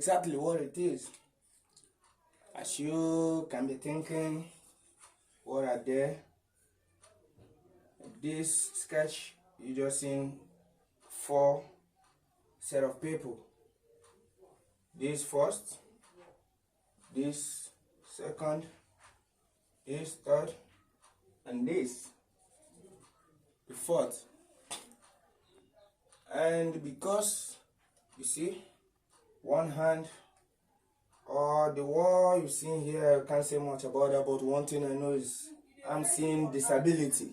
exactly what it is. As you can be thinking, what are there? This sketch, you just seen 4 set of people. This first, this second, this third, and this the fourth. And because you see one hand or the wall you see here, I can't say much about that, but one thing I know is I'm seeing disability.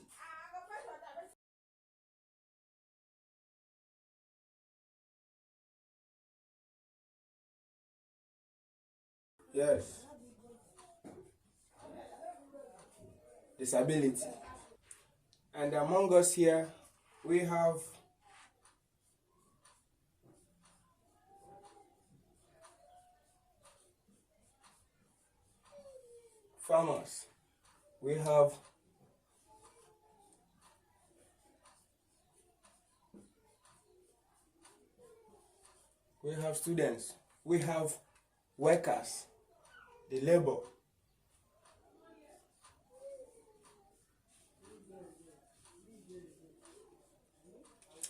Yes, disability. And among us here, we have farmers, we have students, we have workers, the labor.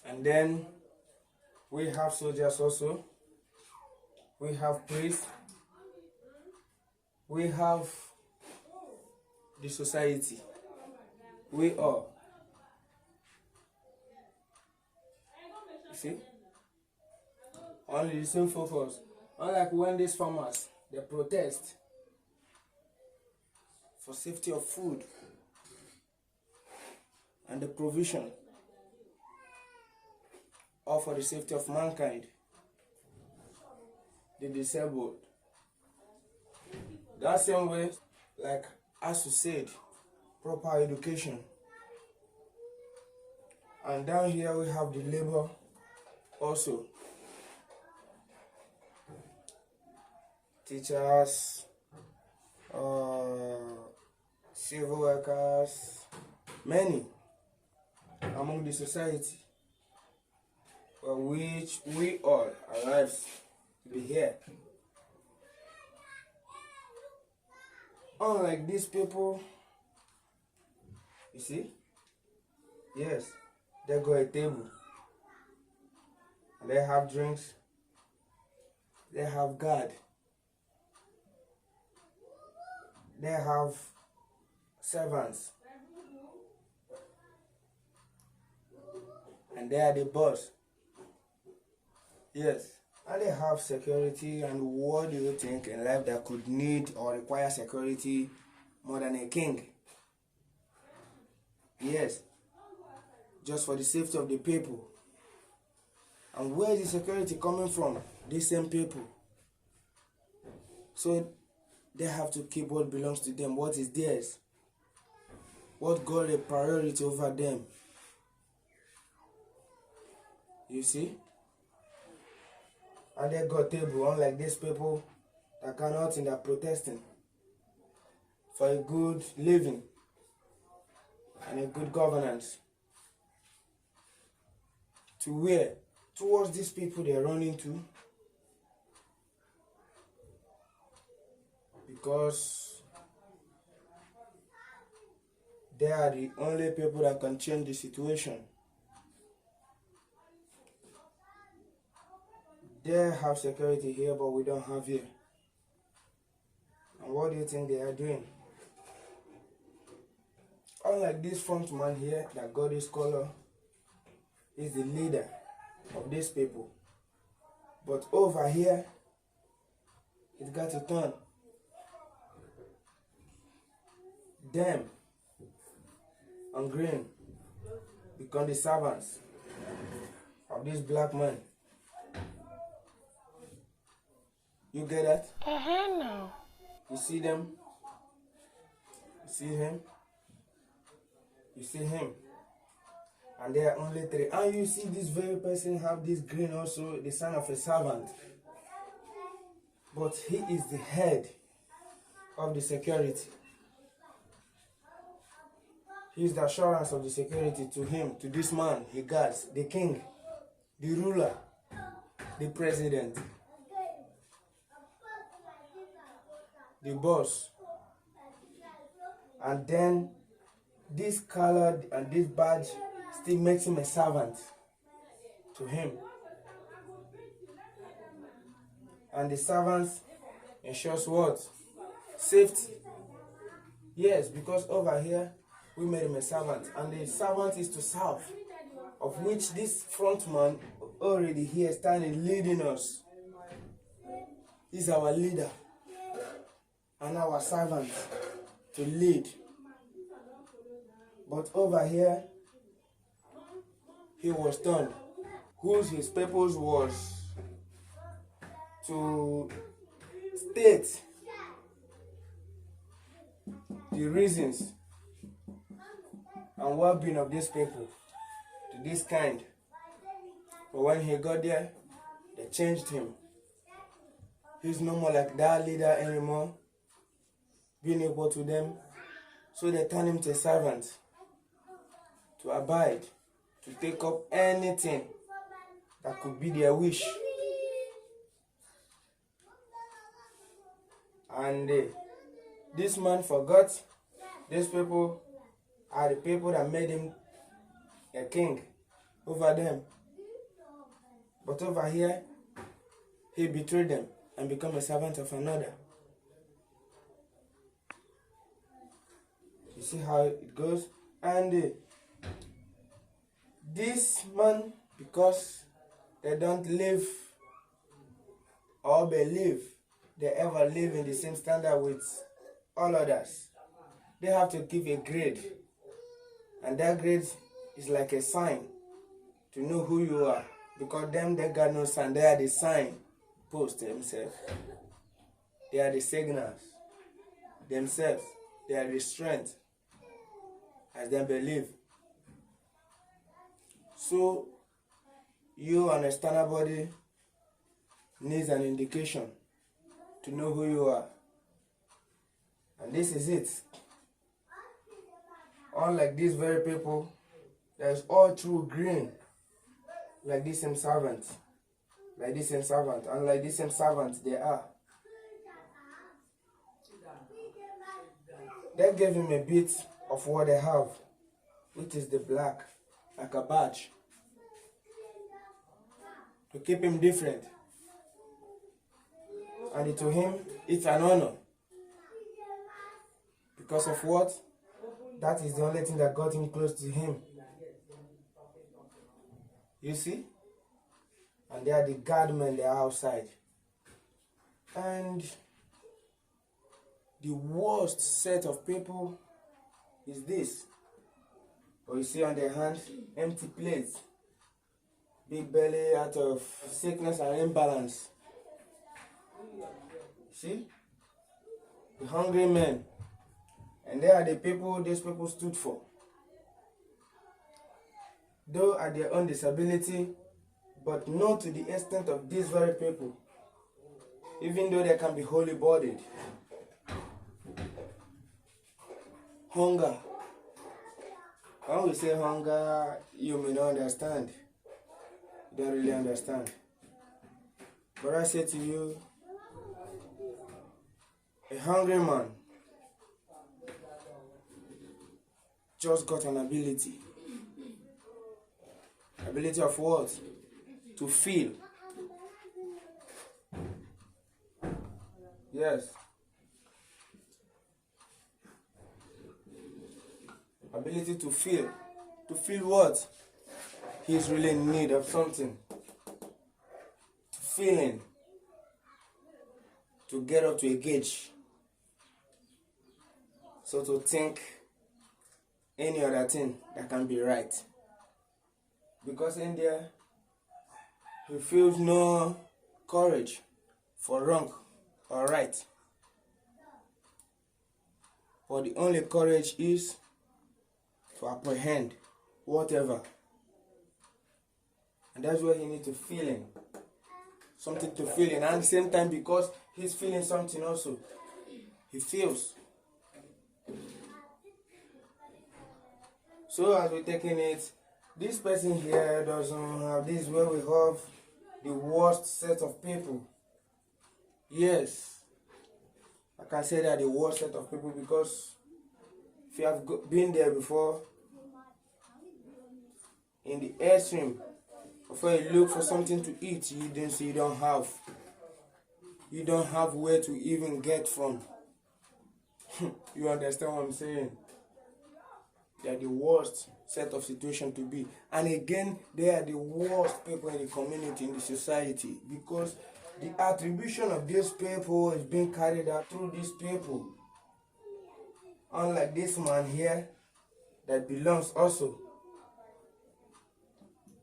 And then we have soldiers also, we have priests, we have the society, we all. You see? Only the same focus. Unlike when these farmers, they protest for safety of food and the provision, or for the safety of mankind, the disabled. That same way, like as you said, proper education. And down here we have the labor also. Teachers, civil workers, many among the society, for which we all arrived to be here. Unlike these people, you see, yes, they got a table, and they have drinks, they have guard, they have servants, and they are the boss. Yes, and they have security. And what do you think in life that could need or require security more than a king? Yes, just for the safety of the people. And where is the security coming from? These same people. So they have to keep what belongs to them, what is theirs, what got a priority over them. You see? And they got table, unlike these people that cannot in their protesting for a good living and a good governance. To where? Towards these people they're running to. Because they are the only people that can change the situation. They have security here, but we don't have here. And what do you think they are doing? Unlike this front man here that got this color, is the leader of these people. But over here, it got to turn. Them on green become the servants of this black man. You get that? No. You see them? You see him? You see him? And there are only 3. And you see this very person have this green also, the son of a servant. But he is the head of the security. He is the assurance of the security to him, to this man he guards, the king, the ruler, the president. the boss. And then this color and this badge still makes him a servant to him. And the servants ensures what? Safety. Yes, because over here we made him a servant, and the servant is to serve, of which this front man already here standing leading us. He's our leader and our servant to lead. But over here he was turned, whose his purpose was to state the reasons and well-being of these people to this kind. But when he got there, they changed him. He's no more like that leader anymore, being able to them. So they turned him to a servant, to abide, to take up anything that could be their wish. And this man forgot these people are the people that made him a king over them. But over here, he betrayed them and became a servant of another. You see how it goes? And this man, because they don't live or believe they ever live in the same standard with all others, they have to give a grade. And that grade is like a sign to know who you are. Because them, they got no sign. They are the sign post themselves. They are the signals themselves. They are the strength as they believe. So you understand our body needs an indication to know who you are. And this is it. Unlike these very people, that is all true green, like this same servant, like this same servant, and like this same servant they are. They gave him a bit of what they have, which is the black, like a badge, to keep him different. And to him, it's an honor. Because of what? That is the only thing that got him close to him. You see? And they are the guardmen, they are outside. And the worst set of people is this. But you see on their hands, empty plates. Big belly out of sickness and imbalance. See? The hungry men. And they are the people these people stood for. Though at their own disability, but not to the extent of these very people. Even though they can be wholly bodied. Hunger. When we say hunger, you may not understand. You don't really understand. But I say to you, a hungry man just got an ability. Ability of what? To feel. Yes. Ability to feel. To feel what? He's really in need of something. To feeling. To get up to a gauge. So to think any other thing that can be right. Because in there, he feels no courage for wrong or right. But the only courage is to apprehend whatever. And that's where he needs to feel in. Something to feel in. And at the same time, because he's feeling something also, he feels. So as we're taking it, this person here doesn't have this, where we have the worst set of people. Yes. I can say that the worst set of people, because if you have been there before, in the airstream, before you look for something to eat, you don't see, you don't have where to even get from. You understand what I'm saying? They are the worst set of situation to be. And again, they are the worst people in the community, in the society, because the attribution of these people is being carried out through these people. Unlike this man here, that belongs also,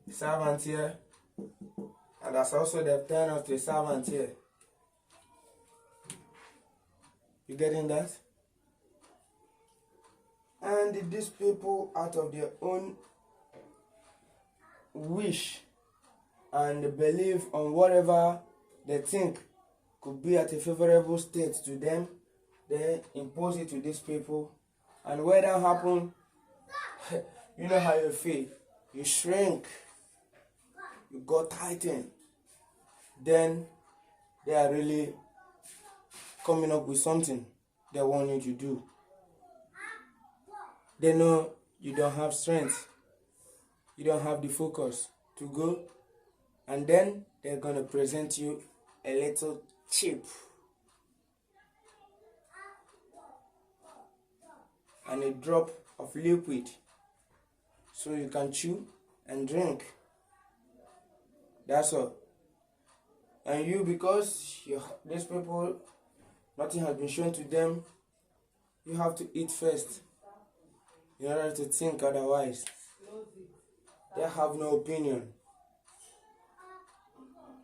the servant here, and that's also the turn of the servant here. You getting that? And these people, out of their own wish and belief on whatever they think could be at a favorable state to them, they impose it to these people. And when that happens, you know how you feel. You shrink. You got tightened. Then they are really coming up with something they want you to do. They know you don't have strength. You don't have the focus to go. And then they're going to present you a little chip and a drop of liquid so you can chew and drink. That's all. And you, because these people, nothing has been shown to them, you have to eat first in order to think otherwise. They have no opinion,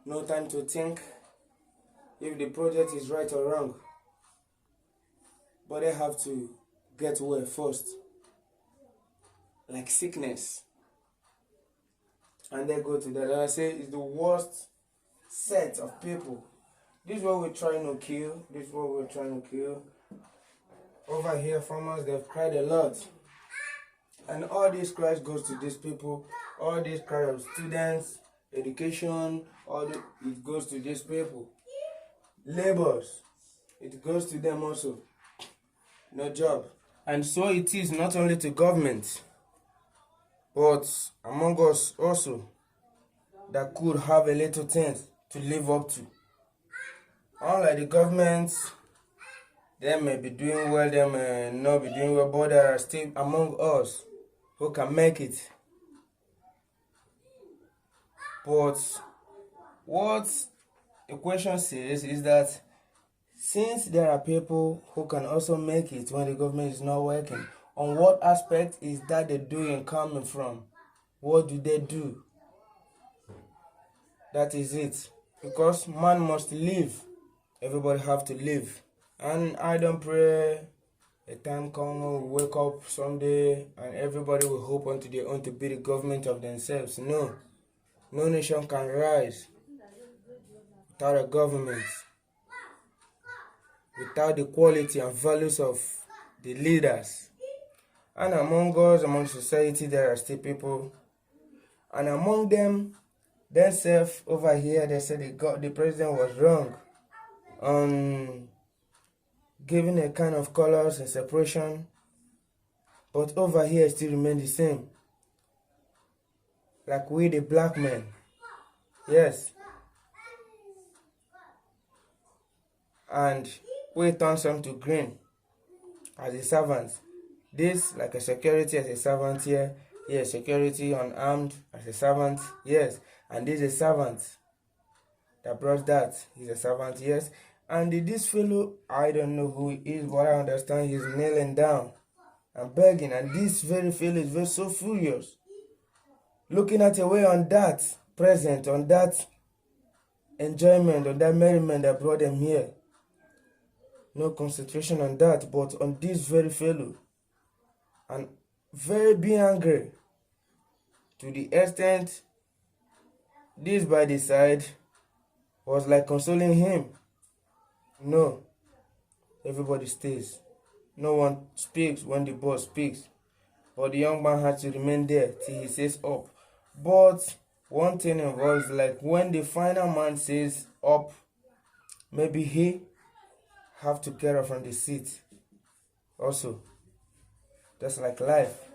no time to think if the project is right or wrong. But they have to get well first, like sickness. And they go to that. And I say it's the worst set of people. This is what we're trying to kill. This is what we're trying to kill. Over here, farmers, they've cried a lot. And all these cries goes to these people. All these cries of students, education, it goes to these people. Laborers, it goes to them also. No job. And so it is not only to government, but among us also, that could have a little thing to live up to. Unlike the governments, they may be doing well, they may not be doing well, but there are still among us who can make it. But what the question says is that since there are people who can also make it when the government is not working, on what aspect is that the doing coming from? What do they do? That is it. Because man must live. Everybody have to live. And I don't pray a time come when we wake up someday and everybody will hope unto their own to be the government of themselves. No. No nation can rise without a government, without the quality and values of the leaders. And among us, among society, there are still people. And among them, themselves over here, they said the president was wrong on giving a kind of colors and separation. But over here, it still remain the same. Like we, the black men. Yes. And we turn some to green as a servant. This, like a security as a servant here. Yes, security unarmed as a servant. Yes. And this is a servant that brought that. He's a servant, yes. And this fellow, I don't know who he is, but I understand he's kneeling down and begging. And this very fellow is very so furious, looking at away on that present, on that enjoyment, on that merriment that brought them here. No concentration on that, but on this very fellow. And very being angry to the extent this by the side was like consoling him. No, everybody stays. No one speaks when the boss speaks. But the young man had to remain there till he says up. But one thing involves, like when the final man says up, maybe he have to get up from the seat also. Just like life.